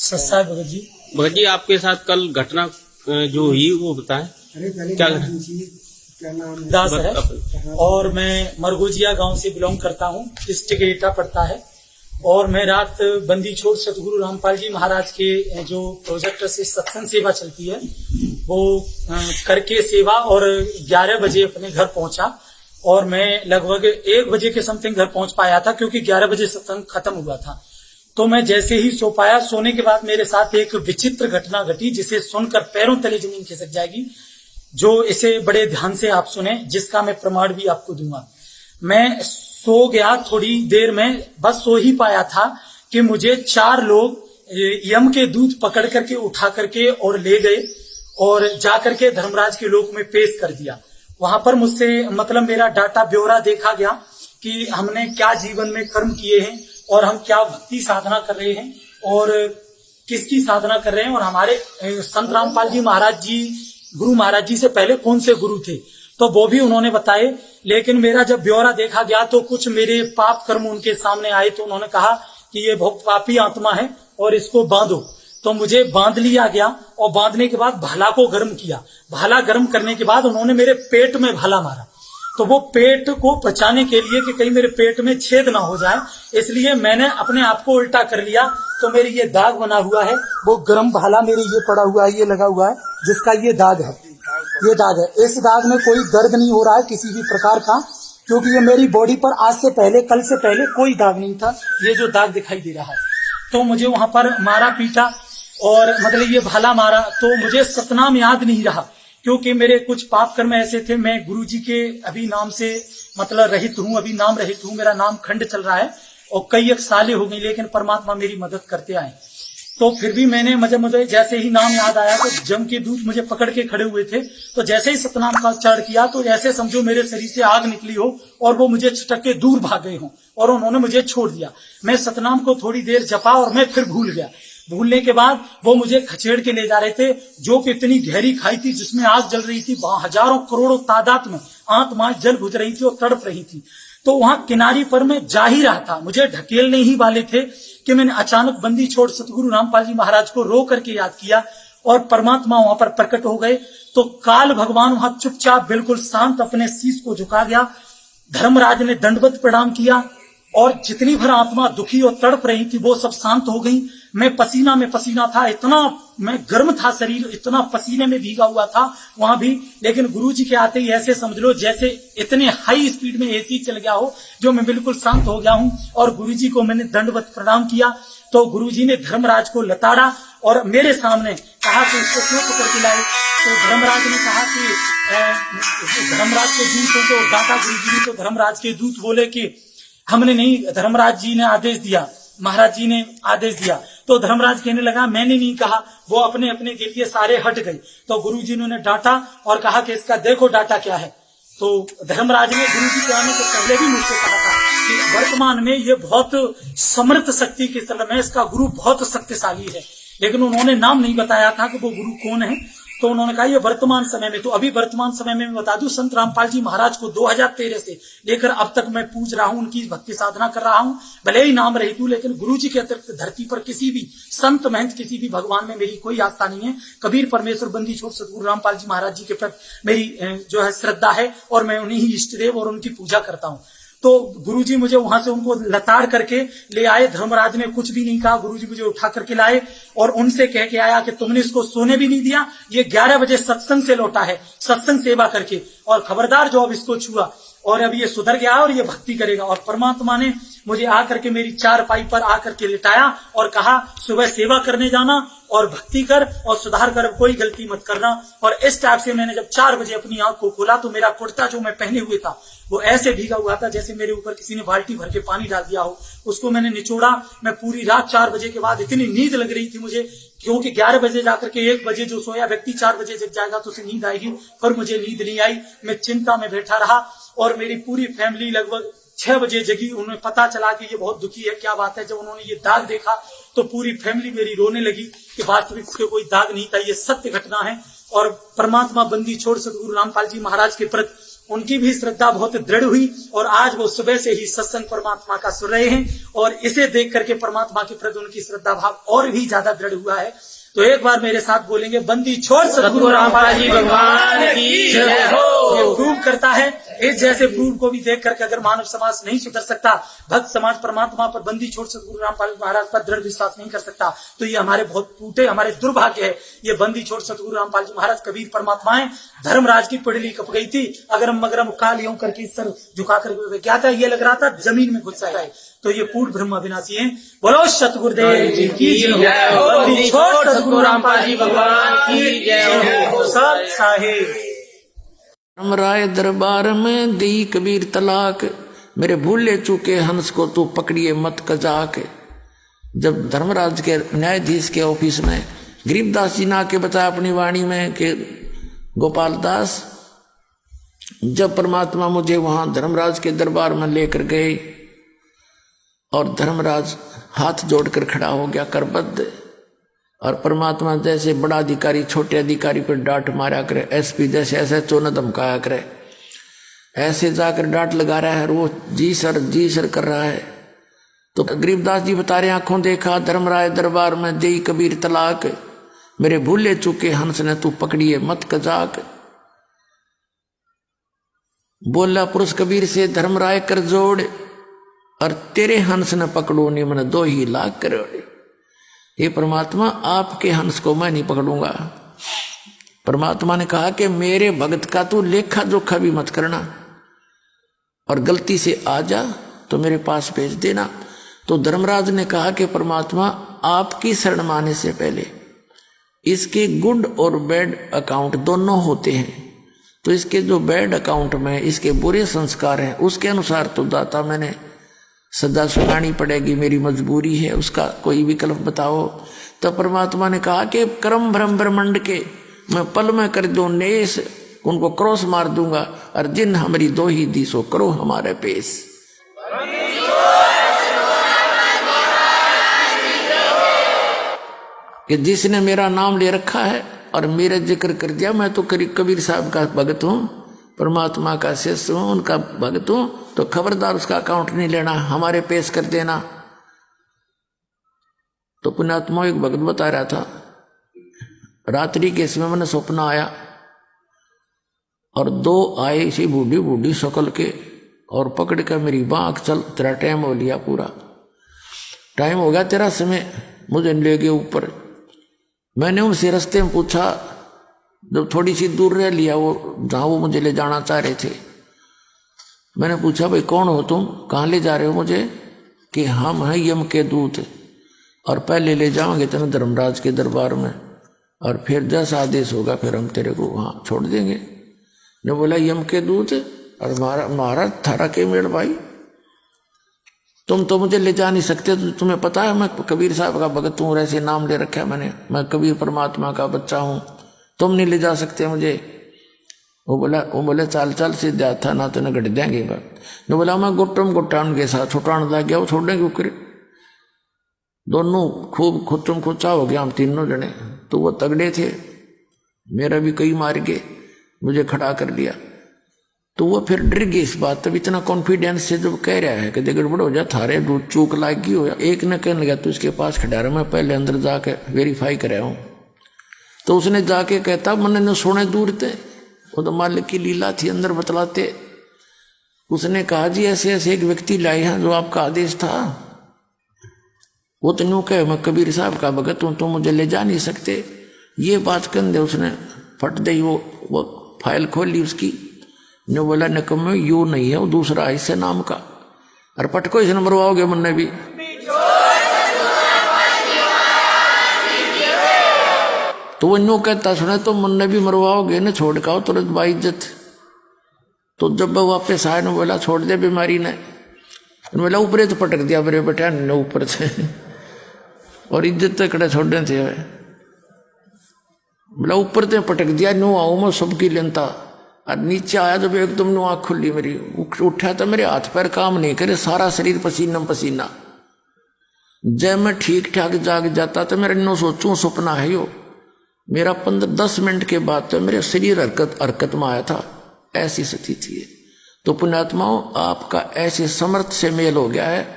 सस्ता भगत जी। भगत जी, आपके साथ कल घटना जो हुई वो बताएं। क्या दास है और मैं मरगोजिया गांव से बिलोंग करता हूं, डिस्ट्रिक्ट एटा पड़ता है। और मैं रात बंदी छोड़ सतगुरु रामपाल जी महाराज के जो प्रोजेक्ट से सत्संग सेवा चलती है वो करके सेवा, और 11 बजे अपने घर पहुंचा। और मैं लगभग 1 बजे के समथिंग घर पहुंच पाया था, क्योंकि 11 बजे सत्संग खत्म हुआ था। तो मैं जैसे ही सो पाया, सोने के बाद मेरे साथ एक विचित्र घटना घटी जिसे सुनकर पैरों तले जमीन खिसक जाएगी। जो इसे बड़े ध्यान से आप सुने, जिसका मैं प्रमाण भी आपको दूंगा। मैं सो गया, थोड़ी देर में बस सो ही पाया था कि मुझे 4 लोग यम के दूत पकड़ करके उठा करके और ले गए और जाकर के धर्मराज के लोक में पेश कर दिया। वहां पर मुझसे मतलब मेरा डाटा ब्यौरा देखा गया कि हमने क्या जीवन में कर्म किए हैं और हम क्या भक्ति साधना कर रहे हैं और किसकी साधना कर रहे हैं, और हमारे संत रामपाल जी महाराज जी, गुरु महाराज जी से पहले कौन से गुरु थे, तो वो भी उन्होंने बताए। लेकिन मेरा जब ब्यौरा देखा गया तो कुछ मेरे पाप कर्म उनके सामने आए, तो उन्होंने कहा कि ये बहुत पापी आत्मा है और इसको बांधो। तो मुझे बांध लिया गया और बांधने के बाद भाला को गर्म किया। भाला गर्म करने के बाद उन्होंने मेरे पेट में भाला मारा। तो वो पेट को बचाने के लिए कि कहीं मेरे पेट में छेद ना हो जाए, इसलिए मैंने अपने आप को उल्टा कर लिया। तो मेरी ये दाग बना हुआ है, वो गर्म भाला मेरे ये पड़ा हुआ है, ये लगा हुआ है, जिसका ये दाग है, ये दाग है। इस दाग में कोई दर्द नहीं हो रहा है किसी भी प्रकार का, क्योंकि ये मेरी बॉडी पर आज से पहले, कल से पहले कोई दाग नहीं था। ये जो दाग दिखाई दे रहा है, तो मुझे वहां पर मारा पीटा और मतलब ये भाला मारा। तो मुझे सतनाम याद नहीं रहा, क्योंकि मेरे कुछ पाप कर्म ऐसे थे। मैं गुरुजी के अभी नाम से मतलब रहित हूँ, अभी नाम रहित हूँ, मेरा नाम खंड चल रहा है और कई एक साले हो गई, लेकिन परमात्मा मेरी मदद करते आए। तो फिर भी मैंने मुझे जैसे ही नाम याद आया तो जम के दूत मुझे पकड़ के खड़े हुए थे। तो जैसे ही सतनाम का उच्चारण किया तो ऐसे समझो मेरे शरीर से आग निकली हो और वो मुझे छटक के दूर भाग गए हों और उन्होंने मुझे छोड़ दिया। मैं सतनाम को थोड़ी देर जपा और मैं फिर भूल गया। भूलने के बाद वो मुझे खचेड़ के ले जा रहे थे, जो कि इतनी गहरी खाई थी जिसमें आग जल रही थी, वहां हजारों करोड़ों तादाद में आत्माएं जल बुझ रही थी और तड़प रही थी। तो वहां किनारी पर मैं जा ही रहा था, मुझे ढकेलने ही वाले थे कि मैंने अचानक बंदी छोड़ सतगुरु रामपाल जी महाराज को रो करके याद किया और परमात्मा वहां पर प्रकट हो गए। तो काल भगवान वहां चुपचाप बिल्कुल शांत अपने शीश को झुका गया। धर्मराज ने दंडवत प्रणाम किया और जितनी भर आत्मा दुखी और तड़प रही थी वो सब शांत हो गई। मैं पसीना में पसीना था, इतना मैं गर्म था, शरीर इतना पसीने में भीगा हुआ था वहां भी। लेकिन गुरुजी के आते ही ऐसे समझ लो जैसे इतने हाई स्पीड में एसी चल गया हो, जो मैं बिल्कुल शांत हो गया हूं। और गुरुजी को मैंने दंडवत प्रणाम किया। तो गुरुजी ने धर्मराज को लताड़ा और मेरे सामने कहा कि इसको क्यों पकड़ के लाए। तो धर्मराज ने कहा कि धर्मराज के दूतों को डांटा गुरुजी ने। तो धर्मराज के दूत बोले कि हमने नहीं, धर्मराज जी ने आदेश दिया, महाराज जी ने आदेश दिया। तो धर्मराज कहने लगा मैंने नहीं कहा, वो अपने अपने के लिए सारे हट गए। तो गुरुजी ने उन्हें डांटा और कहा कि इसका देखो डाटा क्या है। तो धर्मराज ने गुरुजी के आने से पहले भी मुझसे कहा था कि वर्तमान में ये बहुत समर्थ शक्ति के स्थल में, इसका गुरु बहुत शक्तिशाली है, लेकिन उन्होंने नाम नहीं बताया था कि वो गुरु कौन है। तो उन्होंने कहा ये वर्तमान समय में, तो अभी वर्तमान समय में मैं बता दूं, संत रामपाल जी महाराज को 2013 से लेकर अब तक मैं पूज रहा हूं, उनकी भक्ति साधना कर रहा हूं। भले ही नाम रहित हूं, लेकिन गुरु जी के अतिरिक्त धरती पर किसी भी संत महंत, किसी भी भगवान में मेरी कोई आस्था नहीं है। कबीर परमेश्वर बंदी छोड़ सतगुरु रामपाल जी महाराज जी के प्रति मेरी जो है श्रद्धा है और मैं उन्हीं ही इष्ट देव और उनकी पूजा करता हूँ। तो गुरुजी मुझे वहां से उनको लताड़ करके ले आए। धर्मराज ने कुछ भी नहीं कहा, गुरुजी मुझे उठा करके लाए और उनसे कह के आया कि तुमने इसको सोने भी नहीं दिया, ये 11 बजे सत्संग से लौटा है, सत्संग सेवा करके, और खबरदार जो अब इसको छुआ और अब ये सुधर गया और ये भक्ति करेगा। और परमात्मा ने मुझे आकर के मेरी चारपाई पर आकर के लिटाया और कहा सुबह सेवा करने जाना और भक्ति कर और सुधार कर, कोई गलती मत करना। और इस टाइप से मैंने जब 4 बजे अपनी आंख को खोला तो मेरा कुर्ता जो मैं पहने हुए था वो ऐसे भीगा हुआ था जैसे मेरे ऊपर किसी ने बाल्टी भर के पानी डाल दिया हो। उसको मैंने निचोड़ा। मैं पूरी रात 4 बजे के बाद इतनी नींद लग रही थी मुझे, क्योंकि 11 बजे जाकर के 1 बजे जो सोया व्यक्ति 4 बजे जग जाएगा तो उसे नींद आएगी, पर मुझे नींद नहीं आई। मैं चिंता में बैठा रहा और मेरी पूरी फैमिली लगभग 6 बजे जगी। उन्हें पता चला कि ये बहुत दुखी है, क्या बात है। जब उन्होंने ये दाग देखा तो पूरी फैमिली मेरी रोने लगी कि वास्तविक इसके कोई दाग नहीं था, ये सत्य घटना है। और परमात्मा बंदी छोड़ सतगुरु रामपाल जी महाराज के प्रति उनकी भी श्रद्धा बहुत दृढ़ हुई और आज वो सुबह से ही सत्संग परमात्मा का सुन रहे हैं और इसे देख करके परमात्मा के प्रति उनकी श्रद्धा भाव और भी ज्यादा दृढ़ हुआ है। तो एक बार मेरे साथ बोलेंगे, बंदी छोड़ सतगुरु रामपाल जी भगवान की जय हो। ये प्रूव करता है, इस जैसे प्रूव को भी देख करके अगर मानव समाज नहीं सुधर सकता, भक्त समाज परमात्मा पर बंदी छोड़ सतगुरु रामपाल महाराज पर दृढ़ विश्वास नहीं कर सकता, तो ये हमारे बहुत टूटे, हमारे दुर्भाग्य है। ये बंदी छोड़ सतगुरु रामपाल जी महाराज कबीर परमात्माएं, धर्मराज की पिड़ली कप गई थी, अगरम मगरम काल यूं करके सर झुका करके क्या था, ये लग रहा था जमीन में घुस जाए। तो ये पूर्ण ब्रह्म अविनाशी है। बोलो सतगुरुदेव जी की जय हो। बंदी छोड़ सतगुरु रामपाल जी भगवान की जय हो। सब साहेब राय दरबार में दी कबीर तलाक, मेरे भूले चूके हंस को तू पकड़िए मत कजाक। जब धर्मराज के न्यायाधीश के ऑफिस में गरीबदास जी ने आके बताया अपनी वाणी में कि गोपाल दास, जब परमात्मा मुझे वहां धर्मराज के दरबार में लेकर गए और धर्मराज हाथ जोड़कर खड़ा हो गया करबद्ध, और परमात्मा जैसे बड़ा अधिकारी छोटे अधिकारी पर डांट मारा करे, एसपी जैसे ऐसे चोन धमकाया करे, ऐसे जाकर डांट लगा रहा है, वो जी सर कर रहा है। तो गरीबदास जी बता रहे, आंखों देखा धर्मराय दरबार में देई कबीर तलाक, मेरे भूले चूके हंस ने तू पकड़िए मत कजाक। बोला पुरुष कबीर से धर्मराय कर जोड़, और तेरे हंस न पकड़ो ने मन 2 लाख करोड़। ये परमात्मा आपके हंस को मैं नहीं पकड़ूंगा। परमात्मा ने कहा कि मेरे भगत का तू लेखा जोखा भी मत करना, और गलती से आ जा तो मेरे पास भेज देना। तो धर्मराज ने कहा कि परमात्मा आपकी शरण माने से पहले इसके गुड और बैड अकाउंट दोनों होते हैं, तो इसके जो बैड अकाउंट में इसके बुरे संस्कार हैं उसके अनुसार तो दाता मैंने सदा सुनानी पड़ेगी, मेरी मजबूरी है, उसका कोई विकल्प बताओ। तो परमात्मा ने कहा कि कर्म भ्रम ब्रह्मंड के मैं पल में कर दूं नेस, उनको क्रॉस मार दूंगा, और जिन हमारी 2 दी सो करो हमारे पेश। कि जिसने मेरा नाम ले रखा है और मेरा जिक्र कर दिया, मैं तो कबीर साहब का भगत हूं, परमात्मा का शिष्य हूं, उनका भगत हूं, तो खबरदार उसका अकाउंट नहीं लेना, हमारे पेश कर देना। तो पुण्यात्मा एक भगत बता रहा था, रात्रि के समय मैंने सपना आया और 2 आए इसी बूढ़ी बूढ़ी शक्ल के, और पकड़ कर मेरी बाँख, चल तेरा टाइम हो लिया, पूरा टाइम हो गया तेरा समय, मुझे ले गए ऊपर। मैंने उनसे रास्ते में पूछा, जब थोड़ी सी दूर रह लिया वो जहाँ वो मुझे ले जाना चाह रहे थे, मैंने पूछा भाई कौन हो तुम, कहाँ ले जा रहे हो मुझे? कि हम हैं यम के दूत, और पहले ले जाओगे तेरे धर्मराज के दरबार में, और फिर जैसा आदेश होगा फिर हम तेरे को वहाँ छोड़ देंगे। ने बोला यम के दूत, और महाराज थारा के मेड़ भाई, तुम तो मुझे ले जा नहीं सकते, तुम्हें पता है मैं कबीर साहब का भगत हूँ, ऐसे नाम ले रखा है मैंने, मैं कबीर परमात्मा का बच्चा हूँ, तुम नहीं ले जा सकते मुझे। वो बोले चाल चाल से था ना, तो घट देंगे बात। ने बोला मैं गुट्टम गुट्टान के साथ छुटान लग गया, वो छोड़ने क्यों करे, दोनों खूब खुच्चम खुच्चा हो गया हम तीनों जने। तो वो तगड़े थे, मेरा भी कई मार गए, मुझे खड़ा कर दिया। तो वो फिर डर गई इस बात, तब इतना कॉन्फिडेंस से जब कह रहा है कि गड़बड़ हो जा, थारे दूध चूक लाग गई हो। एक ने कहने लगा तो इसके पास खड़ा रहा, मैं पहले अंदर जाके वेरीफाई कराया हूँ। तो उसने जाके कहता मन ने सोने दूर थे, वो तो मालिक की लीला थी, अंदर बतलाते। उसने कहा जी ऐसे ऐसे एक व्यक्ति लाए हैं जो आपका आदेश था। वो तो यूं कहे मैं कबीर साहब का भगत हूं, तो मुझे ले जा नहीं सकते। ये बात कर दे, उसने फट दई वो फाइल खोली उसकी, ने बोला निकम्मे यू नहीं है, वो दूसरा है इससे नाम का, और पटको इसने मरवाओगे मुन्ने भी। तो वो यूं कहता सुने तो मुन्ने भी मरवाओगे न, छोड़ का तुरंत बाइज्जत। तो जब वो वापस आए ने बोला छोड़ दे बीमारी ने, बोला ऊपर तो पटक दिया मेरे बेटा ने ऊपर से, और इज्जत तक छोड़ने थे। बोला ऊपर तो पटक दिया, नो आऊ मैं सबकी लेनता, और नीचे आया जब एकदम नो आँख खुली मेरी, उठा तो मेरे हाथ पैर काम नहीं करे, सारा शरीर पसीना पसीना। जब मैं ठीक ठाक जाग जाता तो मेरे नो सोचूं सपना है यो, मेरा 15-10 मिनट के बाद तो मेरे शरीर हरकत में आया था, ऐसी स्थिति है। तो पुण्यात्माओं, आपका ऐसे समर्थ से मेल हो गया है।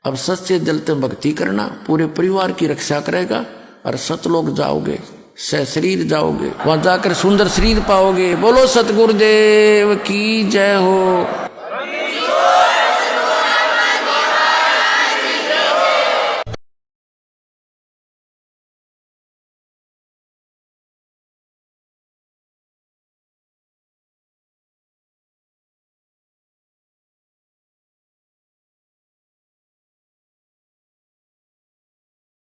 अब सच्चे दिल से भक्ति करना, पूरे परिवार की रक्षा करेगा और सतलोक जाओगे, सशरीर जाओगे, वहां जाकर सुंदर शरीर पाओगे। बोलो सतगुरुदेव की जय हो।